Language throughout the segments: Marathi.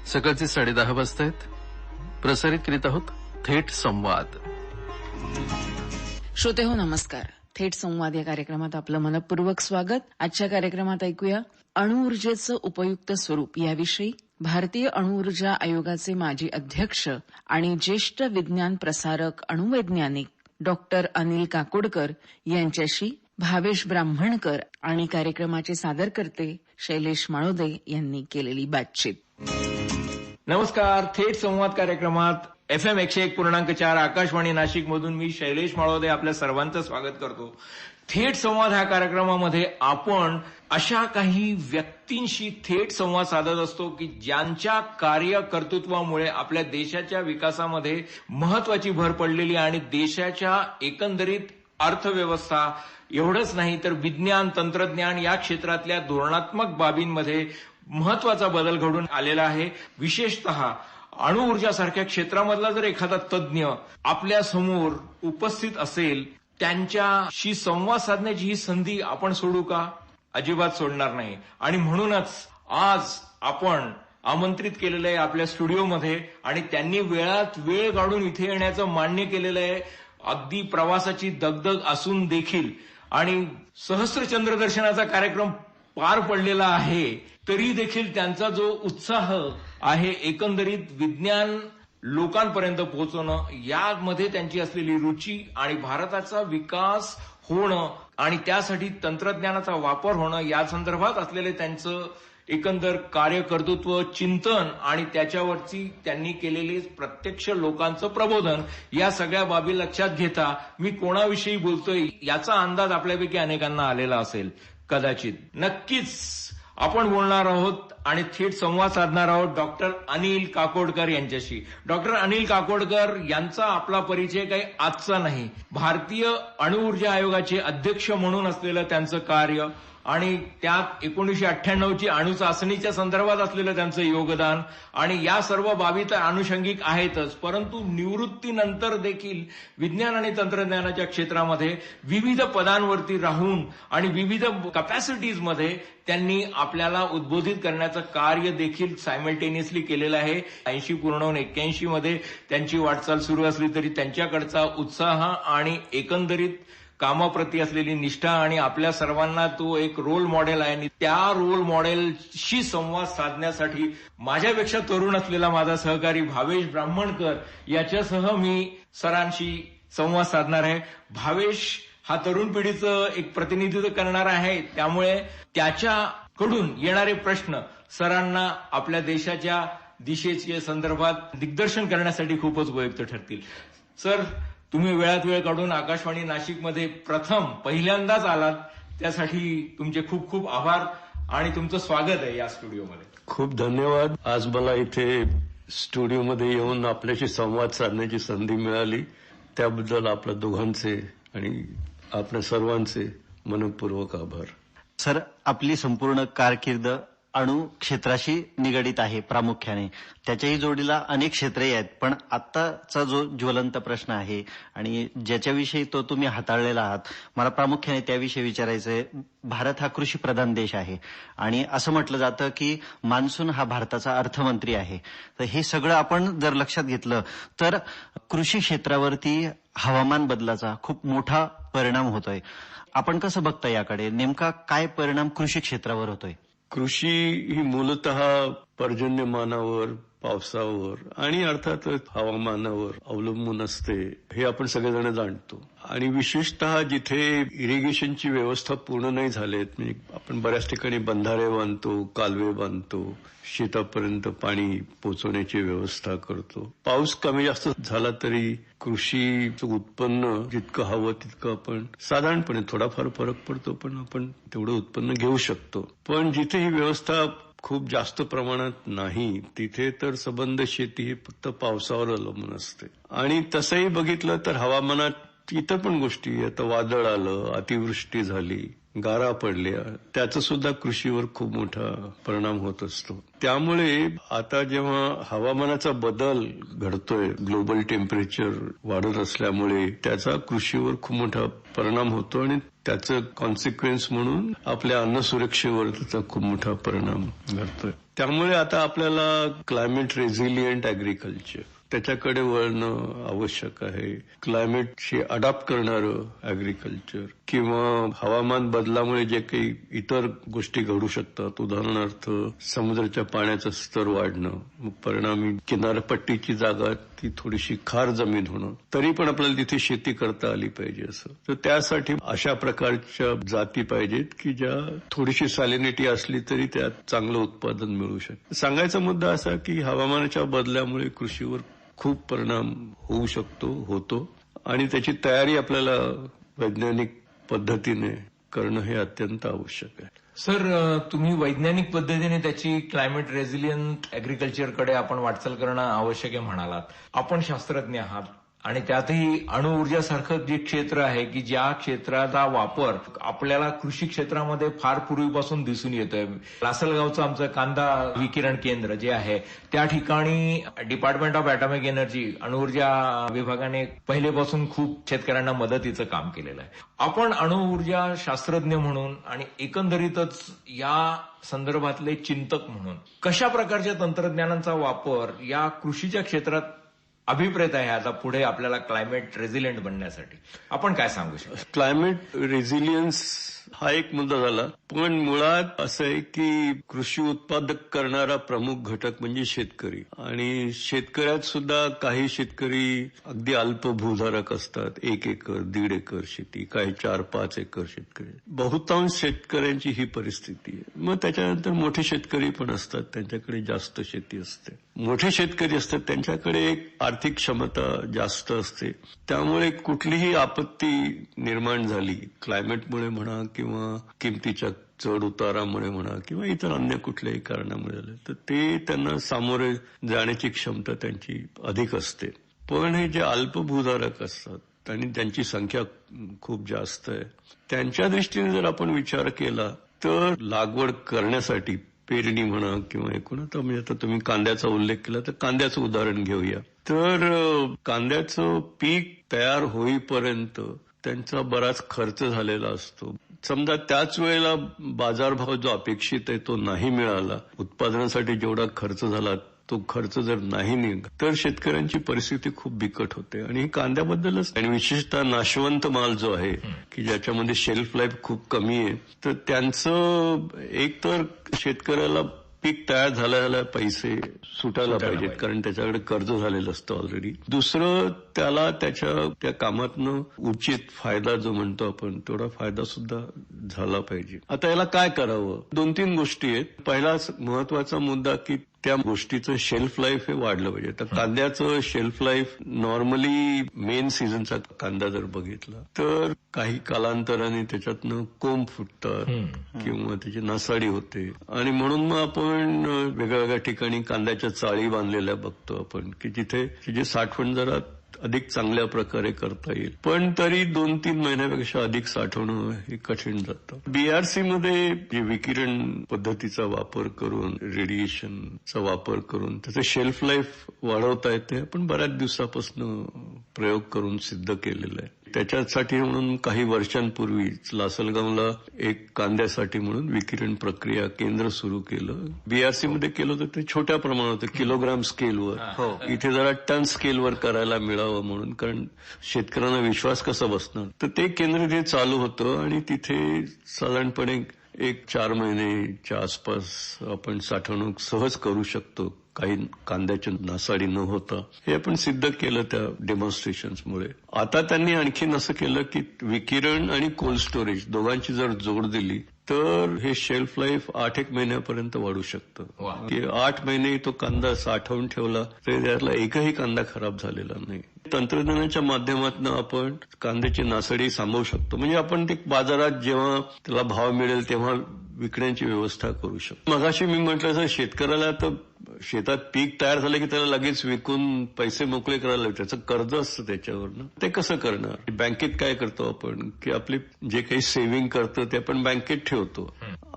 सकाळचे 10:30 वाजतायत. प्रसारित करीत आहोत थेट संवाद. श्रोते हो, नमस्कार. थेट संवाद या कार्यक्रमात आपलं मनपूर्वक स्वागत. आजच्या कार्यक्रमात ऐकूया अणुऊर्जेचं उपयुक्त स्वरूप याविषयी भारतीय अणुऊर्जा आयोगाचे माजी अध्यक्ष आणि ज्येष्ठ विज्ञान प्रसारक अणुवैज्ञानिक डॉक्टर अनिल काकोडकर यांच्याशी भावेश ब्राह्मणकर आणि कार्यक्रमाचे सादरकर्ते शैलेश माळोदे यांनी केलेली बातचीत. नमस्कार. थेट संवाद कार्यक्रमात FM 101.4 आकाशवाणी नाशिक मधून मी शैलेश माळोदे आपल्या सर्वांचं स्वागत करतो. थेट संवाद ह्या कार्यक्रमामध्ये आपण अशा काही व्यक्तींशी थेट संवाद साधत असतो की ज्यांच्या कार्यकर्तृत्वामुळे आपल्या देशाच्या विकासामध्ये महत्वाची भर पडलेली आणि देशाच्या एकंदरीत अर्थव्यवस्था एवढंच नाही तर विज्ञान तंत्रज्ञान या क्षेत्रातल्या धोरणात्मक बाबींमध्ये महत्वाचा बदल घडून आलेला आहे. विशेषतः अणुऊर्जासारख्या क्षेत्रामधला जर एखादा तज्ज्ञ आपल्या समोर उपस्थित असेल, त्यांच्याशी संवाद साधण्याची ही संधी आपण सोडू का? अजिबात सोडणार नाही. आणि म्हणूनच आज आपण आमंत्रित केलेलं आहे आपल्या स्टुडिओमध्ये आणि त्यांनी वेळात वेळ काढून इथे येण्याचं मान्य केलेलं आहे. अगदी प्रवासाची दगदग असून देखील आणि सहस्त्रचंद्र दर्शनाचा कार्यक्रम पार पडलेला आहे तरी देखील त्यांचा जो उत्साह आहे एकंदरीत विज्ञान लोकांपर्यंत पोहोचवणं यामध्ये त्यांची असलेली रुची आणि भारताचा विकास होणं आणि त्यासाठी तंत्रज्ञानाचा वापर होणं या संदर्भात असलेले त्यांचं एकंदर कार्यकर्तृत्व चिंतन आणि त्याच्यावरची त्यांनी केलेले प्रत्यक्ष लोकांचं प्रबोधन या सगळ्या बाबी लक्षात घेता मी कोणाविषयी बोलतोय याचा अंदाज आपल्यापैकी अनेकांना आलेला असेल. कदाचित नक्कीच आपण बोलणार आहोत आणि थेट संवाद साधणार आहोत डॉक्टर अनिल काकोडकर यांच्याशी. डॉक्टर अनिल काकोडकर यांचा आपला परिचय काही आजचा नाही. भारतीय अणुऊर्जा आयोगाचे अध्यक्ष म्हणून असलेलं त्यांचं कार्य आणि त्यात 1998ची अणुचाचणीच्या संदर्भात असलेलं त्यांचं योगदान आणि या सर्व बाबी तर अनुषंगिक आहेतच, परंतु निवृत्तीनंतर देखील विज्ञान आणि तंत्रज्ञानाच्या क्षेत्रामध्ये विविध पदांवरती राहून आणि विविध कपॅसिटीजमध्ये त्यांनी आपल्याला उद्बोधित करण्याचं कार्य देखील सायमल्टेनियसली केलेलं आहे. 80 पूर्ण होऊन 81 मध्ये त्यांची वाटचाल सुरू असली तरी त्यांच्याकडचा उत्साह आणि एकंदरीत कामाप्रती असलेली निष्ठा आणि आपल्या सर्वांना तो एक रोल मॉडेल आहे आणि त्या रोल मॉडेलशी संवाद साधण्यासाठी माझ्यापेक्षा तरुण असलेला माझा सहकारी भावेश ब्राह्मणकर याच्यासह मी सरांशी संवाद साधणार आहे. भावेश हा तरुण पिढीचं एक प्रतिनिधित्व करणार आहे, त्यामुळे त्याच्याकडून येणारे प्रश्न सरांना आपल्या देशाच्या दिशेच्या संदर्भात दिग्दर्शन करण्यासाठी खूपच उपयुक्त ठरतील. सर, तुम्ही वेळात वेळ काढून आकाशवाणी नाशिकमध्ये पहिल्यांदाच आलात, त्यासाठी तुमचे खूप खूप आभार आणि तुमचं स्वागत आहे या स्टुडिओमध्ये. खूप धन्यवाद. आज मला इथे स्टुडिओमध्ये येऊन आपल्याशी संवाद साधण्याची संधी मिळाली त्याबद्दल आपल्या दोघांचे आणि आपल्या सर्वांचे मनपूर्वक आभार. सर, आपली संपूर्ण कारकीर्द अणु क्षेत्राशी निगडित आहे प्रामुख्याने. त्याच्याही जोडीला अनेक क्षेत्रही आहेत, पण आत्ताचा जो ज्वलंत प्रश्न आहे आणि ज्याच्याविषयी तो तुम्ही हाताळलेला आहात, मला प्रामुख्याने त्याविषयी विचारायचं आहे. भारत हा कृषीप्रधान देश आहे आणि असं म्हटलं जातं की मान्सून हा भारताचा अर्थमंत्री आहे. तर हे सगळं आपण जर लक्षात घेतलं तर कृषी क्षेत्रावरती हवामान बदलाचा खूप मोठा परिणाम होतोय. आपण कसं बघता याकडे? नेमका काय परिणाम कृषी क्षेत्रावर होतोय? कृषी ही मूलतः पर्जन्यमानावर, पावसावर आणि अर्थातच हवामानावर अवलंबून असते, हे आपण सगळेजण जाणतो. आणि विशेषतः जिथे इरिगेशनची व्यवस्था पूर्ण नाही झालेत, म्हणजे आपण बऱ्याच ठिकाणी बंधारे बांधतो, कालवे बांधतो, शेतापर्यंत पाणी पोहोचवण्याची व्यवस्था करतो. पाऊस कमी जास्त झाला तरी कृषीचं उत्पन्न जितकं हवं तितकं आपण साधारणपणे थोडाफार फरक पडतो, पण आपण तेवढं उत्पन्न घेऊ शकतो. पण जिथे ही व्यवस्था खूप जास्त प्रमाणात नाही तिथे तर सबंध शेती ही फक्त पावसावर अवलंबून असते. आणि तसंही बघितलं तर हवामानात इतर पण गोष्टी, आता वादळ आलं, अतिवृष्टी झाली, गारा पडल्या, त्याचा सुद्धा कृषीवर खूप मोठा परिणाम होत असतो. त्यामुळे आता जेव्हा हवामानाचा बदल घडतोय, ग्लोबल टेम्परेचर वाढत असल्यामुळे त्याचा कृषीवर खूप मोठा परिणाम होतो आणि त्याचं कॉन्सिक्वेन्स म्हणून आपल्या अन्न सुरक्षेवर त्याचा खूप मोठा परिणाम घडतोय. त्यामुळे आता आपल्याला क्लायमेट रेझिलियंट ऍग्रिकल्चर त्याच्याकडे वळणं आवश्यक आहे. क्लायमेटशी अडॉप्ट करणारं ऍग्रिकल्चर किंवा हवामान बदलामुळे जे काही इतर गोष्टी घडू शकतात, उदाहरणार्थ समुद्राच्या पाण्याचं स्तर वाढणं, मग परिणामी किनारपट्टीची जागा ती थोडीशी खार जमीन होणं, तरी पण आपल्याला तिथे शेती करता आली पाहिजे असं. तर त्यासाठी अशा प्रकारच्या जाती पाहिजेत की ज्या थोडीशी सॅलिनिटी असली तरी त्यात चांगलं उत्पादन मिळू शकतं. सांगायचा मुद्दा असा की हवामानाच्या बदलामुळे कृषीवर खूप परिणाम होऊ शकतो, होतो, आणि त्याची तयारी आपल्याला वैज्ञानिक पद्धतीने करणं हे अत्यंत आवश्यक आहे. सर, तुम्ही वैज्ञानिक पद्धतीने त्याची क्लायमेट रेझिलियंट ऍग्रिकल्चरकडे आपण वाटचाल करणं आवश्यक आहे म्हणालात. आपण शास्त्रज्ञ आहात आणि त्यातही अणुऊर्जासारखं जे क्षेत्र आहे की ज्या क्षेत्राचा वापर आपल्याला कृषी क्षेत्रामध्ये फार पूर्वीपासून दिसून येतोय. लासलगावचं आमचं कांदा विकिरण केंद्र जे आहे त्या ठिकाणी डिपार्टमेंट ऑफ ॲटॉमिक एनर्जी अणुऊर्जा विभागाने पहिलेपासून खूप शेतकऱ्यांना मदतीचं काम केलेलं आहे. आपण अणुऊर्जा शास्त्रज्ञ म्हणून आणि एकंदरीतच या संदर्भातले चिंतक म्हणून कशा प्रकारच्या तंत्रज्ञानाचा वापर या कृषीच्या क्षेत्रात अभिप्रेत आहे आता पुढे आपल्याला क्लायमेट रेझिलियंट बनण्यासाठी? आपण काय सांगू शकतो? क्लायमेट रेझिलियन्स हा एक मुद्दा झाला, पण मुळात असं आहे की कृषी उत्पादक करणारा प्रमुख घटक म्हणजे शेतकरी. आणि शेतकऱ्यात सुद्धा काही शेतकरी अगदी अल्प भूधारक असतात, 1 एकर 1.5 एकर शेती, काही 4-5 एकर शेतकरी. बहुतांश शेतकऱ्यांची ही परिस्थिती आहे. मग त्याच्यानंतर मोठे शेतकरी पण असतात, त्यांच्याकडे जास्त शेती असते. मोठे शेतकरी असतात त्यांच्याकडे एक आर्थिक क्षमता जास्त असते. त्यामुळे कुठलीही आपत्ती निर्माण झाली, क्लायमेटमुळे म्हणा किंवा किमतीच्या चढ उतारामुळे म्हणा किंवा इतर अन्य कुठल्याही कारणामुळे झालं, तर ते त्यांना सामोरे जाण्याची क्षमता त्यांची अधिक असते. पण हे जे अल्पभूधारक असतात आणि त्यांची संख्या खूप जास्त आहे, त्यांच्या दृष्टीने जर आपण विचार केला तर लागवड करण्यासाठी पेरणी म्हणा किंवा एकूण, आता म्हणजे आता तुम्ही कांद्याचा उल्लेख केला तर कांद्याचं उदाहरण घेऊया. तर कांद्याचं पीक तयार होईपर्यंत त्यांचा बराच खर्च झालेला असतो. समजा त्याच वेळेला बाजारभाव जो अपेक्षित आहे तो नाही मिळाला, उत्पादनासाठी जेवढा खर्च झाला तो खर्च जर नाही निघाला तर शेतकऱ्यांची परिस्थिती खूप बिकट होते. आणि हे कांद्याबद्दलच, आणि विशेषतः नाशवंत माल जो आहे की ज्याच्यामध्ये शेल्फ लाईफ खूप कमी आहे, तर त्यांचं एक तर शेतकऱ्याला पीक तयार झाल्याला पैसे सुटायला पाहिजेत, कारण त्याच्याकडे कर्ज झालेलं असतं ऑलरेडी. दुसरं, त्याला त्या कामातनं उचित फायदा जो म्हणतो आपण तेवढा फायदा सुद्धा झाला पाहिजे. आता याला काय करावं? 2-3 गोष्टी आहेत. पहिला महत्वाचा मुद्दा की त्या गोष्टीचं शेल्फ लाईफ हे वाढलं पाहिजे. तर कांद्याचं शेल्फ लाईफ नॉर्मली मेन सीझनचा कांदा जर बघितला तर काही कालांतराने त्याच्यातनं कोंब फुटतात किंवा त्याची नासाडी होते, आणि म्हणून मग आपण वेगवेगळ्या ठिकाणी कांद्याच्या चाळी बांधलेल्या बघतो आपण की जिथे त्याची साठवण जरा अधिक चांगल्या प्रकारे करता येईल. पण तरी 2-3 महिन्यापेक्षा अधिक साठवणं हे कठीण जातं. बीआरसी मध्ये जे विकिरण पद्धतीचा वापर करून, रेडिएशनचा वापर करून त्याचं शेल्फ लाईफ वाढवता येते. आपण बऱ्याच दिवसापासून प्रयोग करून सिद्ध केलेला आहे. त्याच्यासाठी म्हणून काही वर्षांपूर्वीच लासलगावला एक कांद्यासाठी म्हणून विकिरण प्रक्रिया केंद्र सुरू केलं. बीआरसी मध्ये केलं होतं ते छोट्या प्रमाणात, किलोग्राम स्केलवर. इथे जरा टन स्केलवर करायला मिळावं म्हणून, कारण शेतकऱ्यांना विश्वास कसा बसणार. तर ते केंद्र तिथे चालू होतं आणि तिथे साधारणपणे 4 महिन्याच्या आसपास आपण साठवणूक सहज करू शकतो, काही कांद्याची नासाडी न होता. हे आपण सिद्ध केलं त्या डेमॉन्स्ट्रेशन्समुळे. आता त्यांनी आणखीन असं केलं की विकिरण आणि कोल्ड स्टोरेज दोघांची जर जोड दिली तर हे शेल्फ लाईफ 8 महिन्यापर्यंत वाढू शकतं. की 8 महिने तो कांदा साठवून ठेवला तरी त्यातला एकही कांदा खराब झालेला नाही. तंत्रज्ञानाच्या माध्यमातून आपण कांद्याची नासाडी थांबवू शकतो. म्हणजे आपण ते बाजारात जेव्हा त्याला भाव मिळेल तेव्हा विकण्याची व्यवस्था करू शकतो. मगाशी मी म्हटलं तर शेतकऱ्याला तर शेतात पीक तयार झालं की त्याला लगेच विकून पैसे मोकळे करायला, त्याचं कर्ज असतं त्याच्यावरनं. ते कसं करणार? बँकेत काय करतो आपण की आपले जे काही सेव्हिंग करतो ते आपण बँकेत ठेवतो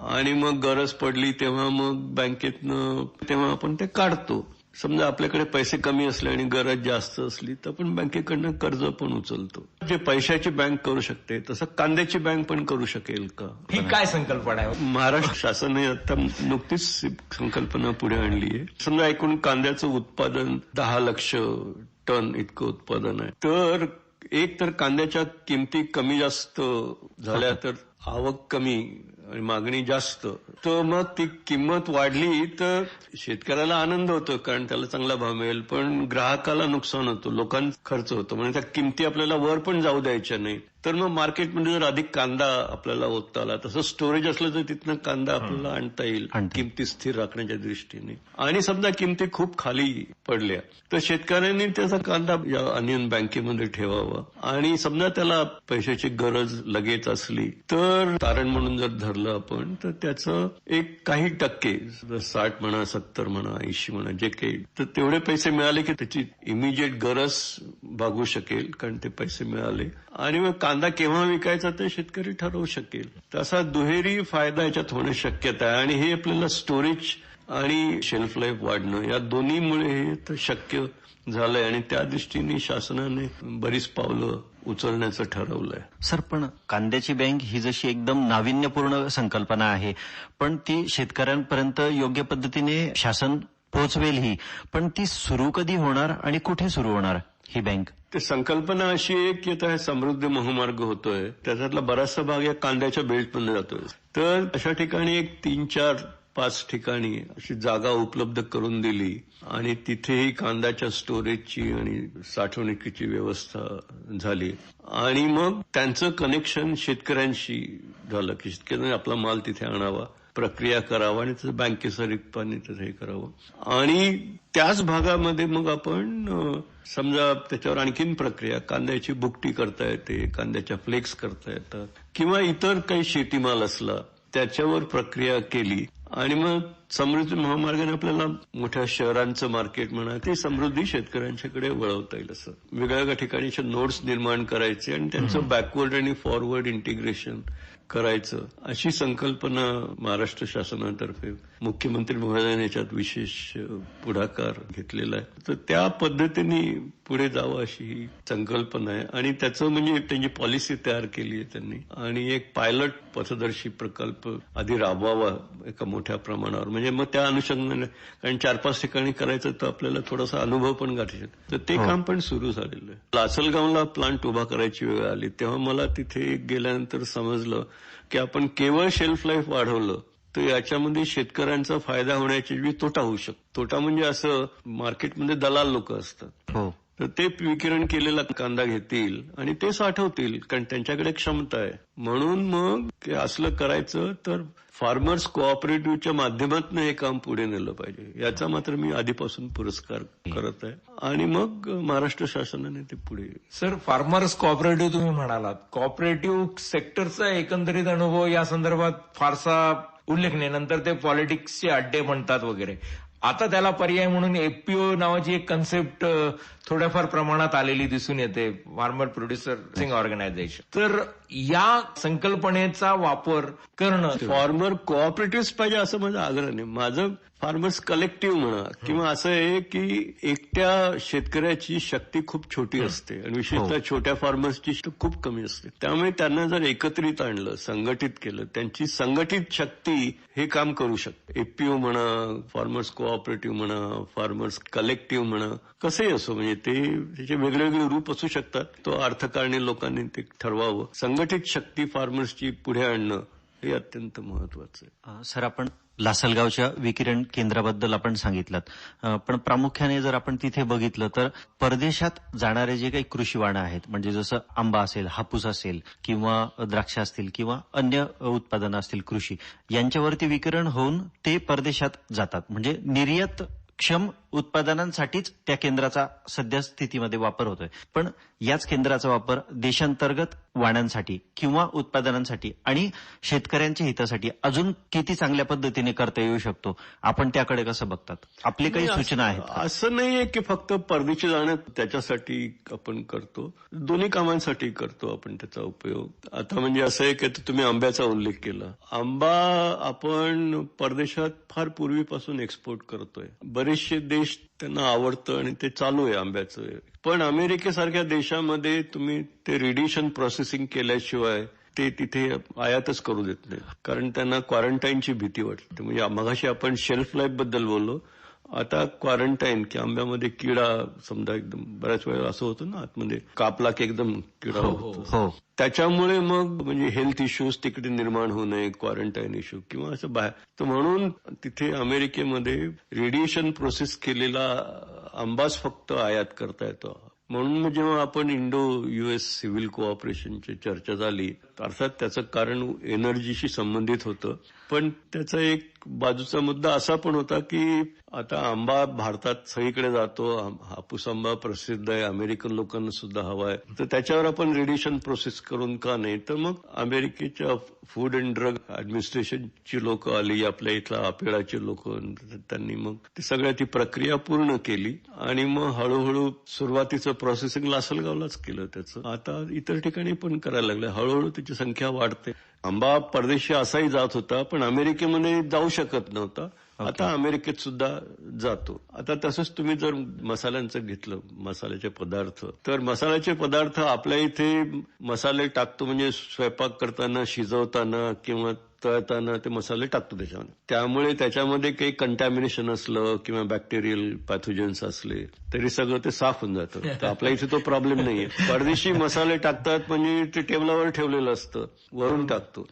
आणि मग गरज पडली तेव्हा मग बँकेतनं तेव्हा आपण ते काढतो. समजा आपल्याकडे पैसे कमी असले आणि गरज जास्त असली तर आपण बँकेकडनं कर्ज पण उचलतो. जे पैशाची बँक करू शकते तसं कांद्याची बँक पण करू शकेल का? ही काय संकल्पना आहे? महाराष्ट्र शासनाने आता नुकतीच संकल्पना पुढे आणली आहे. समजा एकूण कांद्याचं उत्पादन 10 लाख टन इतकं उत्पादन आहे, तर एक तर कांद्याच्या किमती कमी जास्त झाल्या तर आवक कमी आणि मागणी जास्त, तर मग ती किंमत वाढली तर शेतकऱ्याला आनंद होतो कारण त्याला चांगला भाव मिळेल, पण ग्राहकाला नुकसान होतं, लोकांचा खर्च होतो. म्हणजे त्या किमती आपल्याला वर पण जाऊ द्यायच्या नाही. तर मग मार्केटमध्ये जर अधिक कांदा आपल्याला ओतता आला, तसं स्टोरेज असलं तर तिथनं कांदा आपल्याला आणता येईल किमती स्थिर राखण्याच्या दृष्टीने. आणि समजा किमती खूप खाली पडल्या तर शेतकऱ्यांनी त्याचा कांदा या अनियन बँकेमध्ये ठेवावा. आणि समजा त्याला पैशाची गरज लगेच असली तर तारण म्हणून जर धरलं आपण तर त्याचं एक काही टक्के 60 म्हणा 70 म्हणा 80 म्हणा जे काही, तर तेवढे पैसे मिळाले की त्याची इमिजिएट गरज भागू शकेल कारण ते पैसे मिळाले. आणि मग कांदा केव्हा विकायचा ते शेतकरी ठरवू शकेल. तसा दुहेरी फायदा याच्यात होणं शक्यता आहे. आणि हे आपल्याला स्टोरेज आणि शेल्फ लाईफ वाढणं या दोन्हीमुळे हे तर शक्य झालंय आणि त्या दृष्टीने शासनाने बरीच पावलं उचलण्याचं ठरवलंय. सर, पण कांद्याची बँक ही जशी एकदम नाविन्यपूर्ण संकल्पना आहे, पण ती शेतकऱ्यांपर्यंत योग्य पद्धतीने शासन पोहोचवेल ही, पण ती सुरू कधी होणार आणि कुठे सुरू होणार ही बँक? ते संकल्पना अशी आहे की आता समृद्धी महामार्ग होतोय, त्याच्यातला बराचसा भाग या कांद्याच्या बेल्टमध्ये जातोय. तर अशा ठिकाणी एक 3-4-5 ठिकाणी अशी जागा उपलब्ध करून दिली आणि तिथेही कांद्याच्या स्टोरेजची आणि साठवणुकीची व्यवस्था झाली. आणि मग त्यांचं कनेक्शन शेतकऱ्यांशी झालं की शेतकऱ्यांनी आपला माल तिथे आणावा, प्रक्रिया करावा आणि त्याचं बँकेचं रिक्पाने त्याचं हे करावं. आणि त्याच भागामध्ये मग आपण समजा त्याच्यावर आणखीन प्रक्रिया, कांद्याची बुकटी करता येते, कांद्याच्या फ्लेक्स करता येतात किंवा इतर काही शेतीमाल असला त्याच्यावर प्रक्रिया केली आणि मग समृद्धी महामार्गाने आपल्याला मोठ्या शहरांचं मार्केट म्हणा ते समृद्धी शेतकऱ्यांच्याकडे वळवता येईल. असं वेगवेगळ्या ठिकाणी नोड्स निर्माण करायचे आणि त्यांचं बॅकवर्ड आणि फॉरवर्ड इंटिग्रेशन करायचं, अशी संकल्पना महाराष्ट्र शासनातर्फे मुख्यमंत्री महोदयांनी याच्यात विशेष पुढाकार घेतलेला आहे. तर त्या पद्धतीने पुढे जावं अशी ही संकल्पना आहे. आणि त्याचं म्हणजे त्यांची पॉलिसी तयार केली आहे त्यांनी आणि एक पायलट पथदर्शी प्रकल्प आधी राबवावा एका मोठ्या प्रमाणावर. म्हणजे मग त्या अनुषंगाने, कारण 4-5 ठिकाणी करायचं तर आपल्याला थोडासा अनुभव पण गाठू शकतो. तर ते काम पण सुरू झालेलं आहे. लासलगावला प्लांट उभा करायची वेळ आली तेव्हा मला तिथे गेल्यानंतर समजलं की आपण केवळ शेल्फ लाईफ वाढवलं तर याच्यामध्ये शेतकऱ्यांचा फायदा होण्याची तोटा होऊ शकतो. तोटा म्हणजे असं मार्केटमध्ये दलाल लोक असतात, तर ते विकिरण केलेला कांदा घेतील आणि ते साठवतील कारण त्यांच्याकडे क्षमता आहे. म्हणून मग असलं करायचं तर फार्मर्स कोऑपरेटिव्हच्या माध्यमातून हे काम पुढे नेलं पाहिजे. याचा मात्र मी आधीपासून पुरस्कार करत आहे आणि मग महाराष्ट्र शासनाने ते पुढे. सर, फार्मर्स कोऑपरेटिव्ह तुम्ही म्हणालात, कोऑपरेटिव्ह सेक्टरचा एकंदरीत अनुभव या संदर्भात फारसा उल्लेख नाही. नंतर ते पॉलिटिक्सचे अड्डे म्हणतात वगैरे. आता त्याला पर्याय म्हणून एफपीओ नावाची एक कन्सेप्ट थोड्याफार प्रमाणात आलेली दिसून येते, फार्मर प्रोड्युसर ऑर्गनायझेशन. तर या संकल्पनेचा वापर करणं, फार्मर कोऑपरेटिव्ह पाहिजे असं माझं आग्रह नाही. माझं फार्मर्स कलेक्टिव्ह म्हणा किंवा असं आहे की एकट्या शेतकऱ्याची शक्ती खूप छोटी असते आणि विशेषतः छोट्या फार्मर्सची खूप कमी असते. त्यामुळे त्यांना जर एकत्रित आणलं, संघटित केलं, त्यांची संघटित शक्ती हे काम करू शकते. एफपीओ म्हणा, फार्मर्स कोऑपरेटिव्ह म्हणा, फार्मर्स कलेक्टिव्ह म्हणा, कसंही असो, म्हणजे त्याचे वेगवेगळे रूप असू शकतात. तो अर्थकारणी लोकांनी ते ठरवावं. संघटित शक्ती फार्मर्सची पुढे आणणं हे अत्यंत महत्वाचं आहे. सर, आपण लासलगावच्या विकिरण केंद्राबद्दल आपण सांगितलं, पण प्रामुख्याने जर आपण तिथे बघितलं तर परदेशात जाणारे जे काही कृषी वाणं आहेत, म्हणजे जसं आंबा असेल, हापूस असेल किंवा द्राक्ष असतील किंवा अन्य उत्पादनं असतील कृषी, यांच्यावरती विकिरण होऊन ते परदेशात जातात. म्हणजे निर्यात क्षम उत्पादनांसाठीच त्या केंद्राचा सध्या स्थितीमध्ये वापर होतोय. पण याच केंद्राचा वापर देशांतर्गत वाण्यांसाठी किंवा उत्पादनांसाठी आणि शेतकऱ्यांच्या हितासाठी अजून किती चांगल्या पद्धतीने करता येऊ शकतो, आपण त्याकडे कसं बघतात? आपली काही सूचना आहेत? असं नाहीये की फक्त परदेशी जाणं त्याच्यासाठी आपण करतो, दोन्ही कामांसाठी करतो आपण त्याचा उपयोग. आता म्हणजे असं आहे की तुम्ही आंब्याचा उल्लेख केला. आंबा आपण परदेशात फार पूर्वीपासून एक्सपोर्ट करतोय. बरेचसे देश देश त्यांना आवडतं आणि ते चालू आहे आंब्याचं. पण अमेरिकेसारख्या देशामध्ये तुम्ही ते रेडिएशन प्रोसेसिंग केल्याशिवाय ते तिथे आयातच करू देत नाही, कारण त्यांना क्वारंटाईनची भीती वाटते. म्हणजे मगाशी आपण शेल्फ लाईफ बद्दल बोललो, आता क्वारंटाईन की आंब्यामध्ये किडा समजा एकदम बऱ्याच वेळा असं होतं ना, आतमध्ये कापला की एकदम किडा होतो. त्याच्यामुळे मग म्हणजे हेल्थ इश्यूज तिकडे निर्माण होऊ नये, क्वारंटाईन इश्यू किंवा असं बाहेर. तर म्हणून तिथे अमेरिकेमध्ये रेडिएशन प्रोसेस केलेला आंबाच फक्त आयात करता येतो. म्हणून जेव्हा आपण इंडो US सिव्हिल कोऑपरेशनची चर्चा झाली, अर्थात त्याचं कारण एनर्जीशी संबंधित होतं, पण त्याचा एक बाजूचा मुद्दा असा पण होता की आता आंबा भारतात सगळीकडे जातो, हापूस आंबा प्रसिद्ध आहे, अमेरिकन लोकांना सुद्धा हवा आहे, तर त्याच्यावर आपण रेडिएशन प्रोसेस करून का नाही. तर मग अमेरिकेच्या फूड अँड ड्रग ऍडमिनिस्ट्रेशनची लोक आली, आपल्या इथला अपेडाचे लोक, त्यांनी मग ती सगळ्या ती प्रक्रिया पूर्ण केली आणि मग हळूहळू सुरुवातीचं प्रोसेसिंग लासलगावलाच केलं त्याचं. आता इतर ठिकाणी पण करायला लागलं, हळूहळू त्याची संख्या वाढते. आंबा परदेशी असाही जात होता, पण अमेरिकेमध्ये जाऊ शकत नव्हता. आता अमेरिकेत सुद्धा जातो. आता तसंच तुम्ही जर मसाल्यांचं घेतलं, मसाल्याचे पदार्थ, तर मसाल्याचे पदार्थ आपल्या इथे मसाले टाकतो म्हणजे स्वयंपाक करताना, शिजवताना किंवा तळताना ते मसाले टाकतो त्याच्यामध्ये. त्यामुळे त्याच्यामध्ये काही कंटॅमिनेशन असलं किंवा बॅक्टेरियल पॅथोजन्स असले तरी सगळं ते साफ होऊन जातं. तर आपल्या इथे तो प्रॉब्लेम नाहीये. परदेशी मसाले टाकतात म्हणजे ते टेबलावर ठेवलेलं असतं, वरून टाकतो.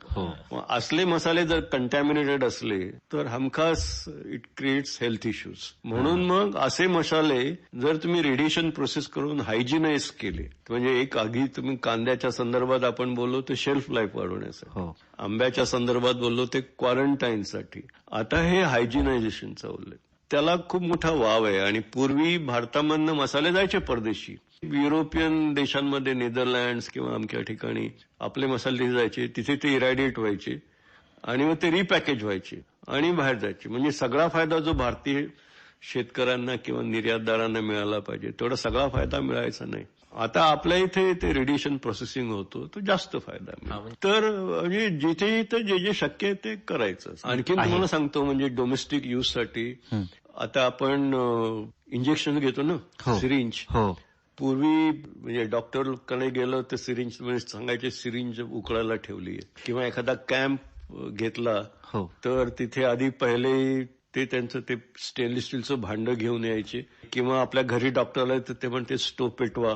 असले मसाले जर कंटॅमिनेटेड असले तर हमखास इट क्रिएट्स हेल्थ इश्यूज. म्हणून मग असे मसाले जर तुम्ही रेडिएशन प्रोसेस करून हायजिनाइज केले, म्हणजे एक आधी तुम्ही कांद्याच्या संदर्भात आपण बोललो ते शेल्फ लाईफ वाढवण्यासाठी, आंब्याच्या संदर्भात बोललो ते क्वारंटाईनसाठी, आता हे हायजिनायझेशनचा उल्लेख, त्याला खूप मोठा वाव आहे. आणि पूर्वी भारतामधनं मसाले जायचे परदेशी, युरोपियन देशांमध्ये, नेदरलँड्स किंवा अमक्या ठिकाणी आपले मसाले जायचे, तिथे ते इरॅडिएट व्हायचे आणि मग ते रिपॅकेज व्हायचे आणि बाहेर जायचे. म्हणजे सगळा फायदा जो भारतीय शेतकऱ्यांना किंवा निर्यातदारांना मिळाला पाहिजे तेवढा सगळा फायदा मिळायचा नाही. आता आपल्या इथे ते रेडिएशन प्रोसेसिंग होतो, तो जास्त फायदा मिळतो. तर म्हणजे जिथे जिथे जे जे शक्य आहे ते करायचं. आणखी तुम्हाला सांगतो, म्हणजे डोमेस्टिक यूजसाठी आता आपण इंजेक्शन घेतो ना, सिरिंज. पूर्वी म्हणजे डॉक्टरकडे गेलं तर सिरिंज म्हणजे सांगायचे सिरिंज उकळायला ठेवली, किंवा एखादा कॅम्प घेतला तर तिथे आधी पहिले ते त्यांचं ते स्टेनलेस स्टीलचं भांडं घेऊन यायचे, किंवा आपल्या घरी डॉक्टरला तर ते म्हणते स्टोव पेटवा,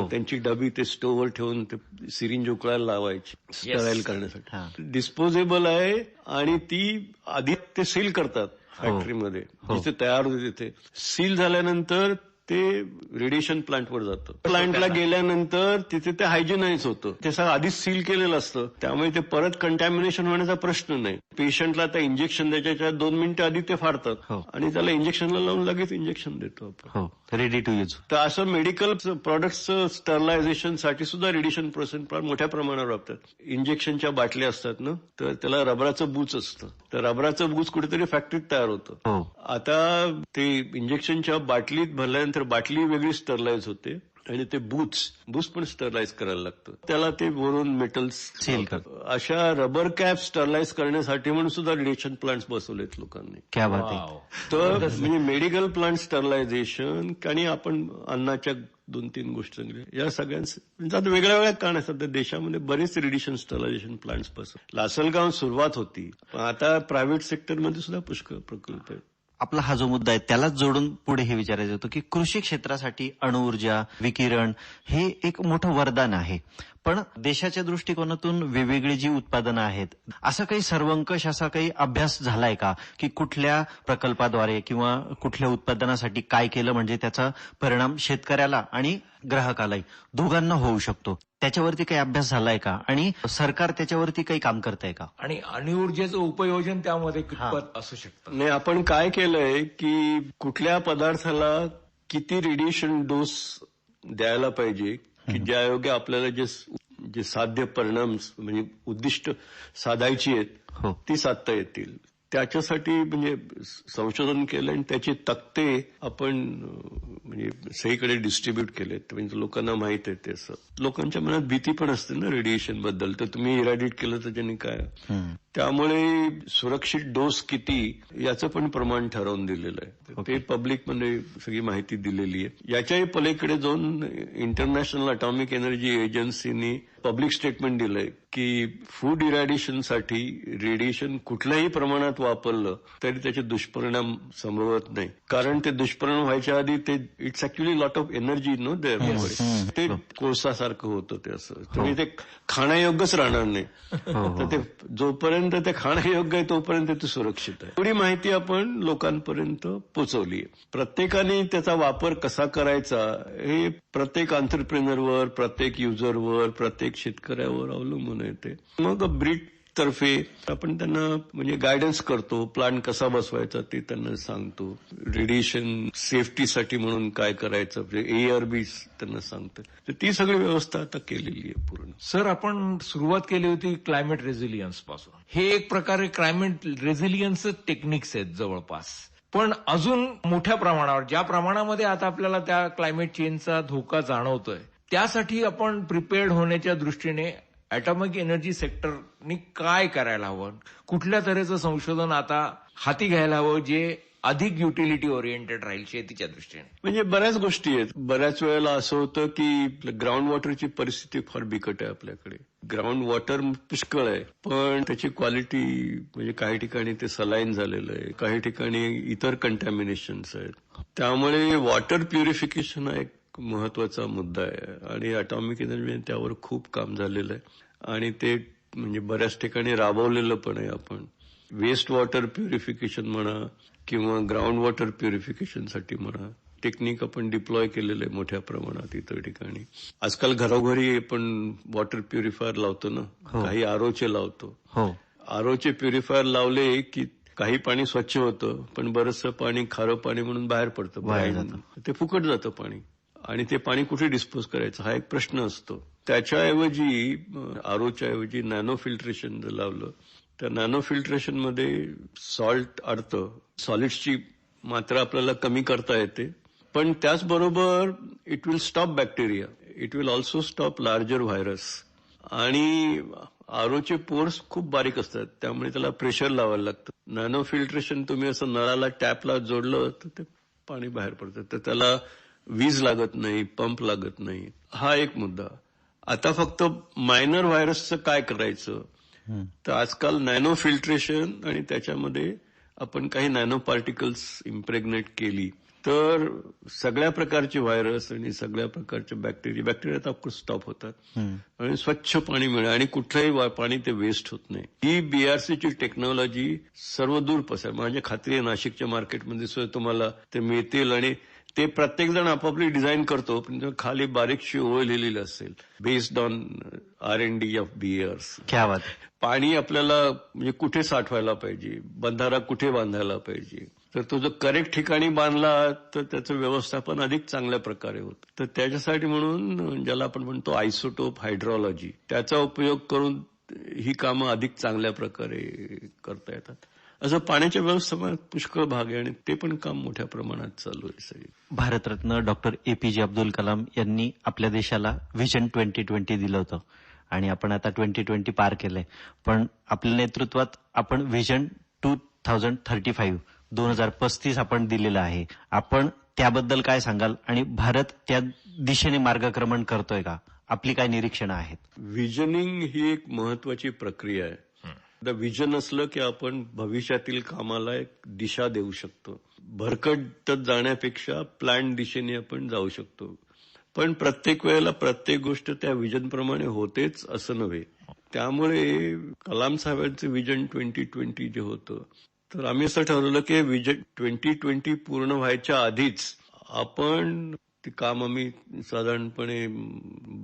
त्यांची डबी ते स्टोव्हवर ठेवून ते सिरिंज उकळायला लावायची स्टराईल करण्यासाठी. डिस्पोजेबल आहे आणि ती आधी ते सील करतात फॅक्टरीमध्ये, जिथे तयार होते तिथे सील झाल्यानंतर ते रेडिएशन प्लांटवर जातं. प्लांटला गेल्यानंतर तिथे ते हायजिनाइज होतं, ते सगळं आधीच सील केलेलं असतं, त्यामुळे ते परत कंटॅमिनेशन होण्याचा प्रश्न नाही. पेशंटला आता इंजेक्शन द्यायच्या 2 मिनिटं आधी ते फाडतात आणि त्याला इंजेक्शनला लावून लगेच इंजेक्शन देतो आपण, रेडी टू यूज. तर असं मेडिकल प्रोडक्ट्सचं स्टरलायझेशनसाठी सुद्धा रेडिएशन प्रोसेस फार मोठ्या प्रमाणावर वापरतात. इंजेक्शनच्या बाटल्या असतात ना, तर त्याला रबराचं बूच असतं, तर रबराचं बूच कुठेतरी फॅक्टरीत तयार होतं. आता ते इंजेक्शनच्या बाटलीत भरल्यानंतर बाटली वेगळी स्टरलाइज होते आणि ते बूच पण स्टरलाइज करायला लागतं, त्याला ते वरून मेटल्स सील करतात. अशा रबर कॅप स्टरलाइज करण्यासाठी म्हणून सुद्धा रेडिएशन प्लांट्स बसवलेत लोकांनी. क्या बात आहे. तर म्हणजे मेडिकल प्लांट स्टरलायझेशन आणि आपण अन्नाच्या 2-3 गोष्टी या सगळ्यांचं म्हणजे आता वेगळ्या वेगळ्या कारण असतात. देशामध्ये बरेच रेडिएशन स्टरलायझेशन प्लांट्स बसवले. लासलगाव सुरुवात होती, पण आता प्रायव्हेट सेक्टरमध्ये सुद्धा पुष्कळ प्रकल्प आहेत. आपला हा जो मुद्दा आहे त्यालाच जोडून पुढे हे विचारायचं होतं की कृषी क्षेत्रासाठी अणुऊर्जा, विकिरण हे एक मोठं वरदान आहे, पण देशाच्या दृष्टिकोनातून वेगवेगळी जी उत्पादनं आहेत, असा काही सर्वंकष, असा काही अभ्यास झालाय का की कुठल्या प्रकल्पाद्वारे किंवा कुठल्या उत्पादनासाठी काय केलं म्हणजे त्याचा परिणाम शेतकऱ्याला आणि ग्राहकालाही दोघांना होऊ शकतो, त्याच्यावरती काही अभ्यास झालाय का आणि सरकार त्याच्यावरती काही काम करतंय का? आणि अणुऊर्जेचं उपयोजन त्यामध्ये कितपत असू शकतं? नाही, आपण काय केलंय की कुठल्या पदार्थाला किती रेडिएशन डोस द्यायला पाहिजे की ज्यायोगे आपल्याला जे साध्य परिणाम म्हणजे उद्दिष्ट साधायची आहेत ती साधता येतील, त्याच्यासाठी म्हणजे संशोधन केलं आणि त्याचे तक्ते आपण म्हणजे सगळीकडे डिस्ट्रीब्यूट केलेत. म्हणजे लोकांना माहित आहे ते. असं लोकांच्या मनात भीती पण असते ना रेडिएशन बद्दल, तर तुम्ही इरॅडिएट केलं तर त्यांनी काय त्यामुळे सुरक्षित डोस किती याचं पण प्रमाण ठरवून दिलेलं आहे. ते पब्लिकमध्ये सगळी माहिती दिलेली आहे. याच्याही पलीकडे जाऊन इंटरनॅशनल अटॉमिक एनर्जी एजन्सीनी पब्लिक स्टेटमेंट दिलंय की फूड इरॅडिशनसाठी रेडिएशन कुठल्याही प्रमाणात वापरलं तरी त्याचे दुष्परिणाम संभवत नाही. कारण ते दुष्परिणाम व्हायच्या आधी ते it's actually lot of energy no there. ते कोळसासारखं होतं ते असं. तुम्ही ते खाण्यायोग्यच राहणार नाही. तर ते जोपर्यंत ते खाण्यायोग्य आहे तोपर्यंत ते सुरक्षित आहे. एवढी माहिती आपण लोकांपर्यंत पोहोचवली आहे. प्रत्येकाने त्याचा वापर कसा करायचा हे प्रत्येक एंटरप्रेन्युअरवर, प्रत्येक युजरवर, प्रत्येक शेतकऱ्यावर अवलंबून येते. मग ब्रीड तर्फे आपण त्यांना म्हणजे गायडन्स करतो. प्लांट कसा बसवायचा ते त्यांना सांगतो. रेडिएशन सेफ्टीसाठी म्हणून काय करायचं ARB त्यांना सांगतं. तर ती सगळी व्यवस्था आता केलेली आहे पूर्ण. सर, आपण सुरुवात केली होती क्लायमेट रेझिलियन्स पासून. हे एक प्रकारे क्लायमेट रेझिलियन्स टेक्निक्स आहेत जवळपास. पण अजून मोठ्या प्रमाणावर, ज्या प्रमाणामध्ये आता आपल्याला त्या क्लायमेट चेंजचा धोका जाणवतोय, त्यासाठी आपण प्रिपेअर्ड होण्याच्या दृष्टीने ॲटॉमिक एनर्जी सेक्टरनी काय करायला हवं? कुठल्या तऱ्हेचं संशोधन आता हाती घ्यायला हवं जे अधिक युटिलिटी ओरिएंटेड राहील शेतीच्या दृष्टीने? म्हणजे बऱ्याच गोष्टी आहेत. बऱ्याच वेळेला असं होतं की ग्राउंड वॉटरची परिस्थिती फार बिकट आहे आपल्याकडे. ग्राउंड वॉटर पुष्कळ आहे पण त्याची क्वालिटी म्हणजे काही ठिकाणी ते सलाईन झालेलं आहे, काही ठिकाणी इतर कंटॅमिनेशन्स आहेत. त्यामुळे वॉटर प्युरिफिकेशन हा एक महत्वाचा मुद्दा आहे आणि अटॉमिक एनर्जी त्यावर खूप काम झालेलं आहे आणि ते म्हणजे बऱ्याच ठिकाणी राबवलेलं पण आहे. आपण वेस्ट वॉटर प्युरिफिकेशन म्हणा किंवा ग्राउंड वॉटर प्युरिफिकेशनसाठी म्हणा टेक्निक आपण डिप्लॉय केलेलं आहे मोठ्या प्रमाणात इतर ठिकाणी. आजकाल घरोघरी आपण वॉटर प्युरिफायर लावतो ना, काही आरओचे लावतो. आरओचे प्युरिफायर लावले की काही पाणी स्वच्छ होतं पण बरंचसं पाणी खारं पाणी म्हणून बाहेर पडतं. ते फुकट जातं पाणी आणि ते पाणी कुठे डिस्पोज करायचं हा एक प्रश्न असतो. त्याच्याऐवजी आरओच्या ऐवजी नॅनो फिल्ट्रेशन जर लावलं तर नॅनो फिल्ट्रेशनमध्ये सॉल्ट अर्थ सॉलिड्सची मात्रा आपल्याला कमी करता येते पण त्याचबरोबर it will stop bacteria, it will also stop larger virus. आणि आरओचे पोर्स खूप बारीक असतात त्यामुळे त्याला प्रेशर लावायला लागतं. नॅनो फिल्ट्रेशन तुम्ही असं नळाला टॅपला जोडलं तर ते पाणी बाहेर पडतं, तर त्याला वीज लागत नाही, पंप लागत नाही. हा एक मुद्दा. आता फक्त मायनर व्हायरसचं काय करायचं तर आजकाल नॅनो फिल्ट्रेशन आणि त्याच्यामध्ये आपण काही नॅनो पार्टिकल्स इम्प्रेग्नेट केली तर सगळ्या प्रकारचे व्हायरस आणि सगळ्या प्रकारचे बॅक्टेरिया तर ऑफकोर्स स्टॉप होतात आणि स्वच्छ पाणी मिळेल आणि कुठलंही पाणी ते वेस्ट होत नाही. ही BRCची टेक्नॉलॉजी सर्व दूर पसर. माझी खात्री आहे नाशिकच्या मार्केटमध्ये सुद्धा तुम्हाला ते मिळतील आणि ते प्रत्येक जण आपापली डिझाईन करतो पण खाली बारीकशी ओळ लिहिलेली असेल based on R&D of BRC. क्या बात. पाणी आपल्याला म्हणजे कुठे साठवायला पाहिजे, बंधारा कुठे बांधायला पाहिजे, तर तो जर करेक्ट ठिकाणी बांधला तर त्याचं व्यवस्थापन अधिक चांगल्या प्रकारे होतं. तर त्याच्यासाठी म्हणून ज्याला आपण म्हणतो आयसोटोप हायड्रॉलॉजी त्याचा उपयोग करून ही कामं अधिक चांगल्या प्रकारे करता येतात. असं पाण्याच्या व्यवस्थापनात पुष्कळ भाग आहे आणि ते पण काम मोठ्या प्रमाणात चालू आहे. सगळी भारतरत्न डॉक्टर APJ अब्दुल कलाम यांनी आपल्या देशाला व्हिजन 2020 दिलं होतं आणि आपण आता 2020 पार केलंय पण आपल्या नेतृत्वात आपण व्हिजन 2035 आपण दिलेलं आहे. आपण त्याबद्दल काय सांगाल आणि भारत त्या दिशेने मार्गक्रमण करतोय का? आपली काय निरीक्षणं आहेत? व्हिजनिंग ही एक महत्वाची प्रक्रिया आहे. व्हिजन असलं की आपण भविष्यातील कामाला एक दिशा देऊ शकतो. भरकटत जाण्यापेक्षा प्लॅन दिशेने आपण जाऊ शकतो. पण प्रत्येक वेळेला प्रत्येक गोष्ट त्या व्हिजनप्रमाणे होतेच असं नव्हे. त्यामुळे कलाम साहेबांचं व्हिजन 2020 जे होतं तर आम्ही असं ठरवलं की व्हिजन 2020 पूर्ण व्हायच्या आधीच आपण ते काम आम्ही साधारणपणे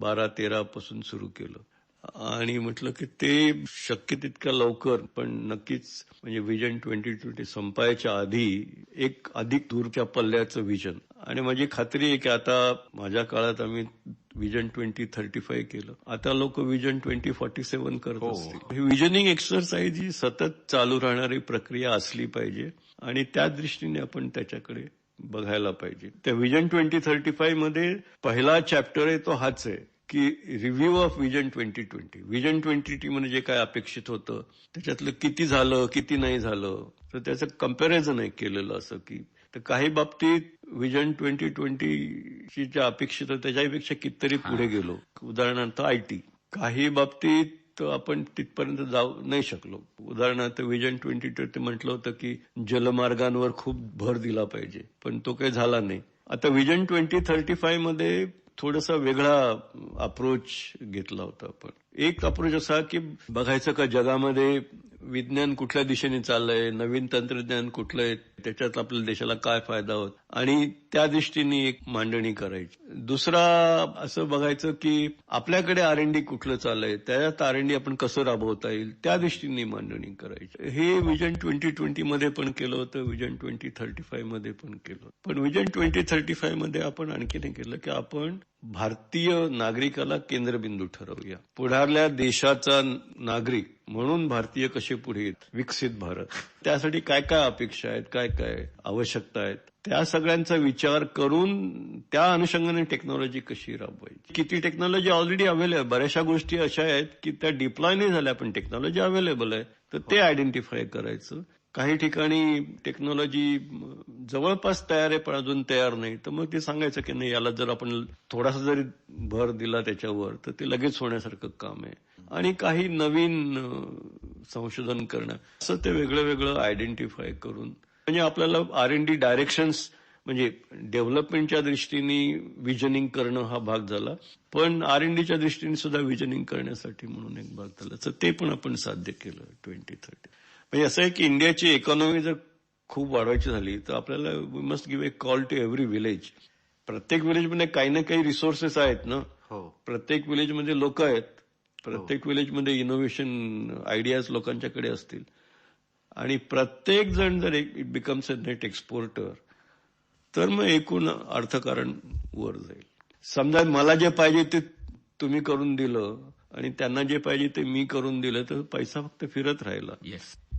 12-13 पासून सुरू केलं आणि म्हटलं की ते शक्य तितक्या लवकर पण नक्कीच म्हणजे व्हिजन 2020 संपायच्या आधी एक अधिक दूरच्या पल्ल्याचं व्हिजन. आणि माझी खात्री आहे की आता माझ्या काळात आम्ही व्हिजन 2035 केलं, आता लोक व्हिजन 2047 करत असतील. ही व्हिजनिंग एक्सरसाइज ही सतत चालू राहणारी प्रक्रिया असली पाहिजे आणि त्या दृष्टीने आपण त्याच्याकडे बघायला पाहिजे. त्या व्हिजन 2035 मध्ये पहिला चॅप्टर आहे तो हाच आहे की रिव्ह्यू ऑफ विजन 2020. विजन 2020 म्हणजे काय अपेक्षित होतं, त्याच्यातलं किती झालं, किती नाही झालं, तर त्याचं कम्पॅरिझन आहे केलेलं असं की तर काही बाबतीत विजन 2020 ज्या अपेक्षित होतं त्याच्यापेक्षा कितीतरी पुढे गेलो. उदाहरणार्थ IT. काही बाबतीत आपण तिथपर्यंत जाऊ नाही शकलो. उदाहरणार्थ विजन 2020 म्हटलं होतं की जलमार्गांवर खूप भर दिला पाहिजे, पण तो काही झाला नाही. आता विजन 2035 मध्ये थोडासा वेगळा अप्रोच घेतला होता आपण. एक अप्रोच असा की बघायचं का जगामध्ये विज्ञान कुठल्या दिशेने चाललंय, नवीन तंत्रज्ञान कुठलं आहे, त्याच्यात आपल्या देशाला काय फायदा होत आणि त्या दृष्टीने एक मांडणी करायची. दुसरा असं बघायचं की आपल्याकडे R&D कुठलं चाललंय, त्याच्यात R&D आपण कसं राबवता येईल, त्या दृष्टीने मांडणी करायची. हे विजन 2020 मध्ये पण केलं होतं, विजन 2035 मध्ये पण केलं. पण विजन 2035 मध्ये आपण आणखीन केलं की आपण भारतीय नागरिकाला केंद्रबिंदू ठरवूया. पुढारल्या देशाचा नागरिक म्हणून भारतीय कसे पुढे येत, विकसित भारत. त्यासाठी काय काय अपेक्षा आहेत, काय काय आवश्यकता आहेत, त्या सगळ्यांचा विचार करून त्या अनुषंगाने टेक्नॉलॉजी कशी राबवायची. किती टेक्नॉलॉजी ऑलरेडी अवेलेबल, बऱ्याचशा गोष्टी अशा आहेत की त्या डिप्लॉय नाही झाल्या, पण टेक्नॉलॉजी अवेलेबल आहे, तर ते आयडेंटिफाय करायचं. काही ठिकाणी टेक्नॉलॉजी जवळपास तयार आहे पण अजून तयार नाही, तर मग ते सांगायचं की नाही, याला जर आपण थोडासा जरी भर दिला त्याच्यावर तर ते लगेच होण्यासारखं काम आहे. आणि काही नवीन संशोधन करणं, असं ते वेगळं वेगळं आयडेंटिफाय करून म्हणजे आपल्याला R&D डायरेक्शन्स म्हणजे डेव्हलपमेंटच्या दृष्टीने विजनिंग करणं हा भाग झाला, पण R&Dच्या दृष्टीने सुद्धा विजनिंग करण्यासाठी म्हणून एक भाग झाला, तर ते पण आपण साध्य केलं 2030. म्हणजे असं आहे की इंडियाची इकॉनॉमी जर खूप वाढवायची झाली तर आपल्याला we must give a call to every village. प्रत्येक विलेजमध्ये काही ना काही रिसोर्सेस आहेत ना. प्रत्येक विलेजमध्ये लोक आहेत, प्रत्येक विलेजमध्ये इनोव्हेशन आयडियाज लोकांच्याकडे असतील आणि प्रत्येक जण जर it becomes a net exporter तर मग एकूण अर्थकारण वर जाईल. समजा मला जे पाहिजे ते तुम्ही करून दिलं आणि त्यांना जे पाहिजे ते मी करून दिलं तर पैसा फक्त फिरत राहिला.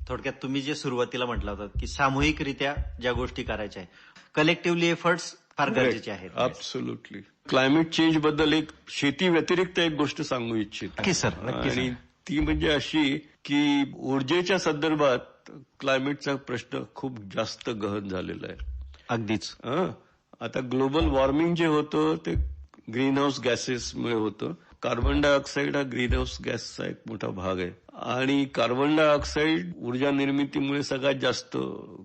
थोडक्यात तुम्ही जे सुरुवातीला म्हटलं होतं की सामूहिकरित्या ज्या गोष्टी करायच्या आहेत, कलेक्टिव्हली एफर्ट्स फार गरजेचे आहेत. ऍब्सोल्युटली. क्लायमेट चेंज बद्दल एक शेती व्यतिरिक्त एक गोष्ट सांगू इच्छित. आणि ती म्हणजे अशी की ऊर्जेच्या संदर्भात क्लायमेटचा प्रश्न खूप जास्त गहन झालेला आहे. अगदीच. आता ग्लोबल वॉर्मिंग जे होतं ते ग्रीन हाऊस गॅसेसमुळे होतं. कार्बन डायऑक्साईड हा ग्रीन हाऊस गॅसचा एक मोठा भाग आहे आणि कार्बन डायऑक्साईड ऊर्जा निर्मितीमुळे सगळ्यात जास्त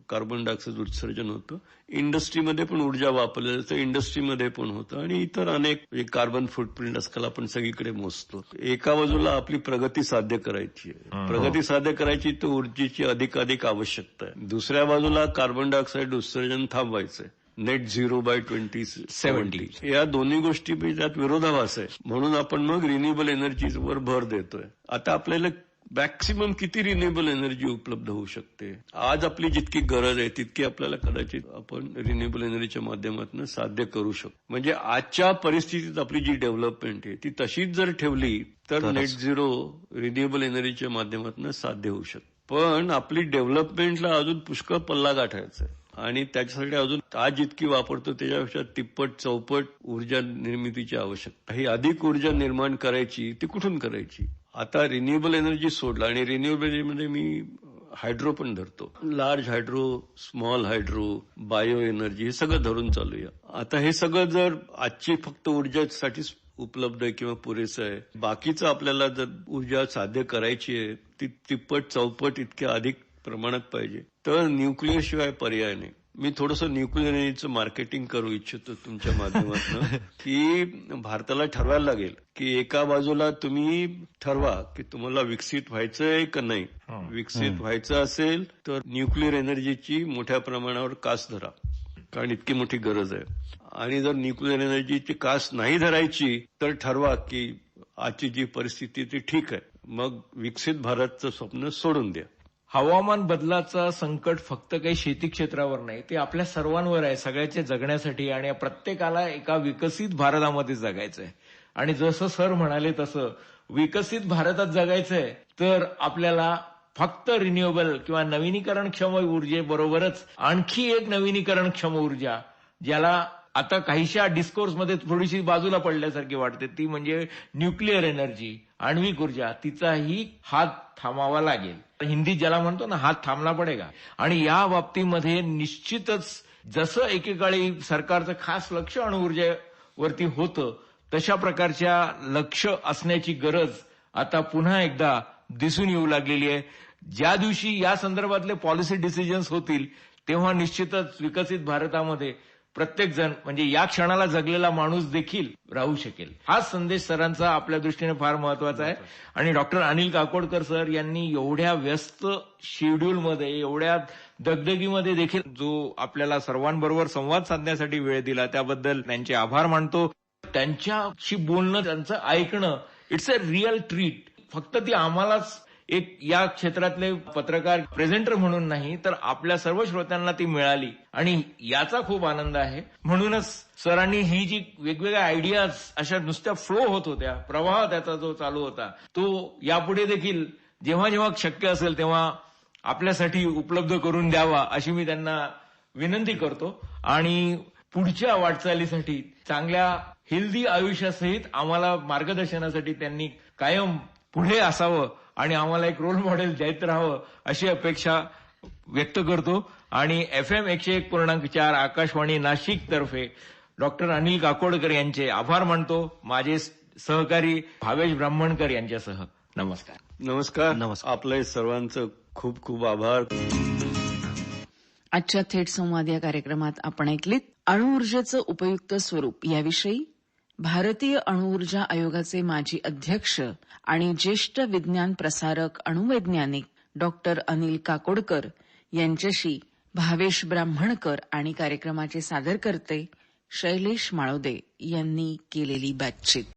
कार्बन डायऑक्साईड उत्सर्जन होतं. इंडस्ट्रीमध्ये पण ऊर्जा वापरली जाते, इंडस्ट्रीमध्ये पण होतं आणि इतर अनेक कार्बन फुटप्रिंट आजकाल आपण सगळीकडे मोजतो. एका बाजूला आपली प्रगती साध्य करायची आहे, प्रगती साध्य करायची तर ऊर्जेची अधिकाधिक आवश्यकता आहे. दुसऱ्या बाजूला कार्बन डायऑक्साईड उत्सर्जन थांबवायचंय, नेट झिरो बाय 2070. या दोन्ही गोष्टी त्यात विरोधाभास आहे, म्हणून आपण मग रिन्युएबल एनर्जीवर भर देतोय. आता आपल्याला मॅक्सिमम किती रिन्युएबल एनर्जी उपलब्ध होऊ शकते, आज आपली जितकी गरज आहे तितकी आपल्याला कदाचित आपण रिन्युएबल एनर्जीच्या माध्यमातून साध्य करू शकतो. म्हणजे आजच्या परिस्थितीत आपली जी डेव्हलपमेंट आहे ती तशीच जर ठेवली तर नेट झिरो रिन्युएबल एनर्जीच्या माध्यमातून साध्य होऊ शकते. पण आपली डेव्हलपमेंटला अजून पुष्कळ पल्ला गाठायचा आहे आणि त्याच्यासाठी अजून आज जितकी वापरतो त्याच्यापेक्षा तिप्पट चौपट ऊर्जा निर्मितीची आवश्यकता. ही अधिक ऊर्जा निर्माण करायची ती कुठून करायची. आता रिन्युएबल एनर्जी सोडला आणि रिन्युएबल एनर्जीमध्ये मी हायड्रो पण धरतो, large hydro, small hydro, bio energy हे सगळं धरून चालूया. आता हे सगळं जर आजची फक्त ऊर्जासाठीच उपलब्ध आहे किंवा पुरेसं आहे, बाकीचं आपल्याला जर ऊर्जा साध्य करायची आहे ती तिप्पट चौपट इतक्या अधिक प्रमाणात पाहिजे, तर न्यूक्लिअर शिवाय पर्याय नाही. मी थोडंसं न्यूक्लिअर एनर्जीचं मार्केटिंग करू इच्छितो तुमच्या माध्यमातून की भारताला ठरवायला लागेल की एका बाजूला तुम्ही ठरवा की तुम्हाला विकसित व्हायचंय का नाही. विकसित व्हायचं असेल तर न्यूक्लिअर एनर्जीची मोठ्या प्रमाणावर कास धरा, कारण इतकी मोठी गरज आहे. आणि जर न्यूक्लिअर एनर्जीची कास नाही धरायची तर ठरवा की आजची जी परिस्थिती ती ठीक आहे, मग विकसित भारतचं स्वप्न सोडून द्या. हवामान बदलाचा संकट फक्त काही शेती क्षेत्रावर नाही, ते आपल्या सर्वांवर आहे, सगळ्याच्या जगण्यासाठी. आणि प्रत्येकाला एका विकसित भारतामध्ये जगायचंय. आणि जसं सर म्हणाले तसं विकसित भारतात जगायचंय तर आपल्याला फक्त रिन्युएबल किंवा नवीनीकरणक्षम ऊर्जेबरोबरच आणखी एक नवीनीकरणक्षम ऊर्जा, ज्याला आता काहीशा डिस्कोर्समध्ये थोडीशी बाजूला पडल्यासारखी वाटते, ती म्हणजे न्यूक्लिअर एनर्जी, आण्विक ऊर्जा. तिचाही हात थांबावा लागेल. हिंदीत ज्याला म्हणतो ना, हात थांबना पडेगा. आणि या बाबतीमध्ये निश्चितच जसं एकेकाळी सरकारचं खास लक्ष अणुऊर्जेवरती होतं, तशा प्रकारच्या लक्ष असण्याची गरज आता पुन्हा एकदा दिसून येऊ लागलेली आहे. ज्या दिवशी या संदर्भातले पॉलिसी डिसिजन्स होतील तेव्हा निश्चितच विकसित भारतामध्ये प्रत्येक जण म्हणजे या क्षणाला जगलेला माणूस देखील राहू शकेल. हाच संदेश सरांचा आपल्या दृष्टीने फार महत्वाचा आहे. आणि डॉक्टर अनिल काकोडकर सर यांनी एवढ्या व्यस्त शेड्यूलमध्ये, एवढ्या दगदगीमध्ये देखील जो आपल्याला सर्वांबरोबर संवाद साधण्यासाठी वेळ दिला, त्याबद्दल त्यांचे आभार मानतो. त्यांच्याशी बोलणं, त्यांचं ऐकणं, इट्स अ रिअल ट्रीट. फक्त ती आम्हालाच एक या क्षेत्रातले पत्रकार प्रेझेंटर म्हणून नाही, तर आपल्या सर्व श्रोत्यांना ती मिळाली आणि याचा खूप आनंद आहे. म्हणूनच सरांनी ही जी वेगवेगळ्या आयडियाज अशा नुसत्या फ्लो होत होत्या, प्रवाह त्याचा जो चालू होता, तो यापुढे देखील जेव्हा जेव्हा शक्य असेल तेव्हा आपल्यासाठी उपलब्ध करून द्यावा अशी मी त्यांना विनंती करतो. आणि पुढच्या वाटचालीसाठी चांगल्या हेल्दी आयुष्यासहित आम्हाला मार्गदर्शनासाठी त्यांनी कायम पुढे असावं आणि आम्हाला एक रोल मॉडेल देत राहावं अशी अपेक्षा व्यक्त करतो. आणि FM 101.4 आकाशवाणी नाशिक तर्फे डॉक्टर अनिल काकोडकर यांचे आभार मानतो, माझे सहकारी भावेश ब्राह्मणकर यांच्यासह. नमस्कार. नमस्कार. आपलं सर्वांचं खूप खूप आभार. आजच्या थेट संवाद या कार्यक्रमात आपण ऐकलीत अणुऊर्जेचं उपयुक्त स्वरूप याविषयी भारतीय अणुऊर्जा आयोगाचे माजी अध्यक्ष आणि ज्येष्ठ विज्ञान प्रसारक अणुवैज्ञानिक डॉक्टर अनिल काकोडकर यांच्याशी भावेश ब्राह्मणकर आणि कार्यक्रमाचे सादरकर्ते शैलेश माळोदे यांनी केलेली बातचीत.